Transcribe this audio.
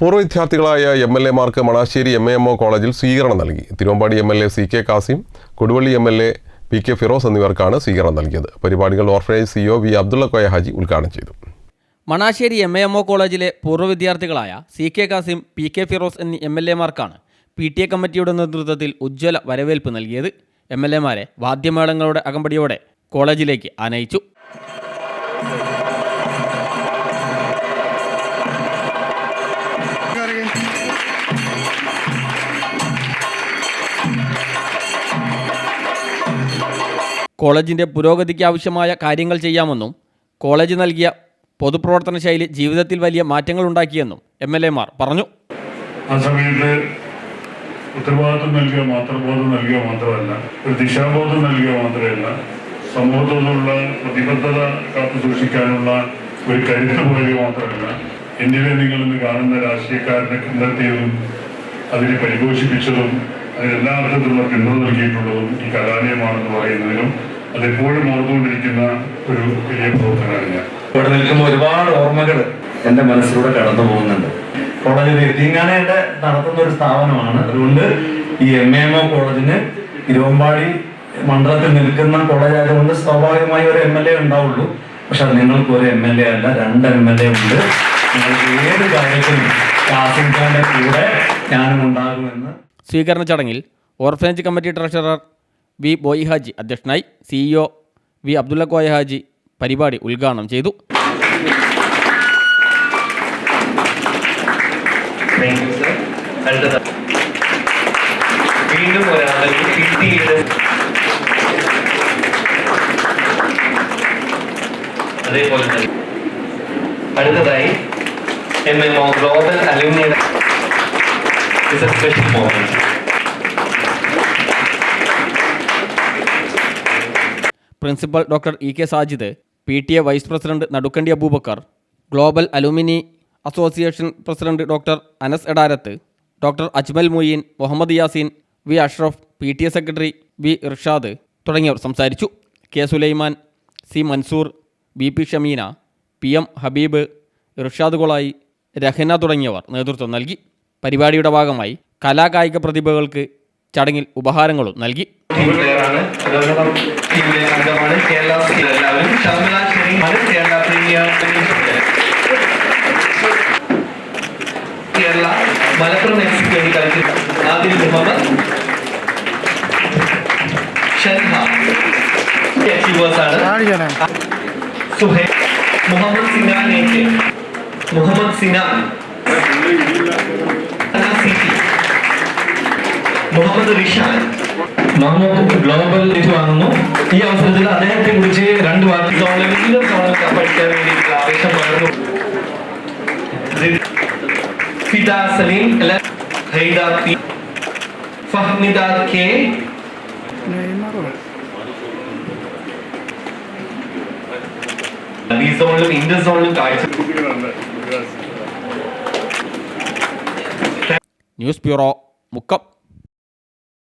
പൂർവ്വ വിദ്യാർത്ഥികളായ MLA-മാർക്ക് മണാശ്ശേരി MAMO കോളേജിൽ സ്വീകരണം നൽകി. Thiruvambady MLA CK Kasim, Koduvally MLA PK Firoz എന്നിവർക്കാണ് സ്വീകരണം നൽകിയത്. പരിപാടികൾ orphanage CEO V Abdulla Haji ഉദ്ഘാടനം ചെയ്തു. മണാശ്ശേരി MAMO കോളേജിലെ പൂർവ്വ വിദ്യാർത്ഥികളായ CK കാസിം, PK ഫിറോസ് എന്നീ MLA-മാർക്കാണ് PTA കമ്മിറ്റിയുടെ നേതൃത്വത്തിൽ ഉജ്ജ്വല വരവേൽപ്പ് നൽകിയത്. MLA-മാരെ വാദ്യമേളങ്ങളുടെ അകമ്പടിയോടെ കോളേജിലേക്ക് ആനയിച്ചു. കോളേജിൻ്റെ പുരോഗതിക്ക് ആവശ്യമായ കാര്യങ്ങൾ ചെയ്യാമെന്നും കോളേജ് നൽകിയ പൊതുപ്രവർത്തന ശൈലി ജീവിതത്തിൽ വലിയ മാറ്റങ്ങൾ ഉണ്ടാക്കിയെന്നും MLA-മാർ പറഞ്ഞു. ആ സമയത്ത് ഉത്തരവാദിത്വം നൽകുക മാത്രമല്ല, ഒരു ദിശാബോധം നൽകുക മാത്രമല്ല, സമൂഹത്തോടുള്ള പ്രതിബദ്ധത കാത്തു സൂക്ഷിക്കാനുള്ള ഒരു കരുത്ത് പോരുക മാത്രമല്ല, ഇന്ത്യയിലെ നിങ്ങളിന്ന് കാണുന്ന രാഷ്ട്രീയക്കാരനെ കണ്ടെത്തിയതും അതിനെ പരിപോഷിപ്പിച്ചതും അതിനെല്ലാ അർത്ഥത്തിലുള്ള പിന്തുണ നൽകിയിട്ടുള്ളതും ഈ കലാലയമാണെന്ന് പറയുന്നതിനും അതെപ്പോഴും ഓർത്തുകൊണ്ടിരിക്കുന്ന ഒരു വലിയ പ്രവർത്തനമാണ് ഞാൻ. ഇവിടെ നിൽക്കുമ്പോൾ ഒരുപാട് ഓർമ്മകൾ എൻ്റെ മനസ്സിലൂടെ കടന്നു പോകുന്നുണ്ട്. കോളേജിൽ എത്തിങ്ങാനയുടെ നടത്തുന്ന ഒരു സ്ഥാപനമാണ്. അതുകൊണ്ട് ഈ MAMO കോളേജിന് തിരുവമ്പാടി മണ്ഡലത്തിൽ നിൽക്കുന്ന കോളേജ് ആയതുകൊണ്ട് സ്വാഭാവികമായി ഒരു MLA ഉണ്ടാവുള്ളൂ. പക്ഷെ നിങ്ങൾക്ക് ഒരു MLA അല്ല, 2 MLA ഉണ്ട്. നിങ്ങൾക്ക് ഏത് കാര്യത്തിനും കാസിം ഖാന്റെ കൂടെ ഞാനും ഉണ്ടാകുമെന്ന്. സ്വീകരണ ചടങ്ങിൽ orphanage committee treasurer V boy Haji അധ്യക്ഷനായി. CEO V അബ്ദുള്ള ഹാജി പരിപാടി ഉദ്ഘാടനം ചെയ്തു. അടുത്തതായി MAMO global alumni special moment. Principal doctor EK Sajid, PTA vice president Nadukkandi Aboobacker, global alumni association president doctor Anas Edarath, doctor Ajmal മൊയ്യീൻ, Muhammad Yaseen, V Ashraf, PTA secretary V Irshad തുടങ്ങിയവർ സംസാരിച്ചു. K Sulaiman, C Mansoor, BP Shameena, PM Habib, Irshad കൊളായി, Rahana തുടങ്ങിയവർ നേതൃത്വം നൽകി. പരിപാടിയുടെ ഭാഗമായി കലാകായിക പ്രതിഭകൾക്ക് ചടങ്ങിൽ ഉപഹാരങ്ങളും നൽകി. മലപ്പുറം FC വേണ്ടി കളിച്ചു. ആദിൽ മുഹമ്മദ്, ഷൻഹ സുഹൈൽ, മുഹമ്മദ് സിനാൻ AK, മുഹമ്മദ് സിനാൻ, മുഹമ്മദ് റിഷാൻ. മഹമ്മദ് ഗ്ലോബൽ വാങ്ങുന്നു. ഈ അവസരത്തിൽ അദ്ദേഹത്തെ കുറിച്ച് 2 വാക്ക് പഠിക്കാൻ വേണ്ടിയിട്ടുള്ള ആവേശം പകർന്നു. ഫിദ സലീം, ഹൈദ P, ഫഹ്മിദ K, ഈ സോണിലും ഇന്റർ സോണിലും കാഴ്ച. News bureau, Mukkam.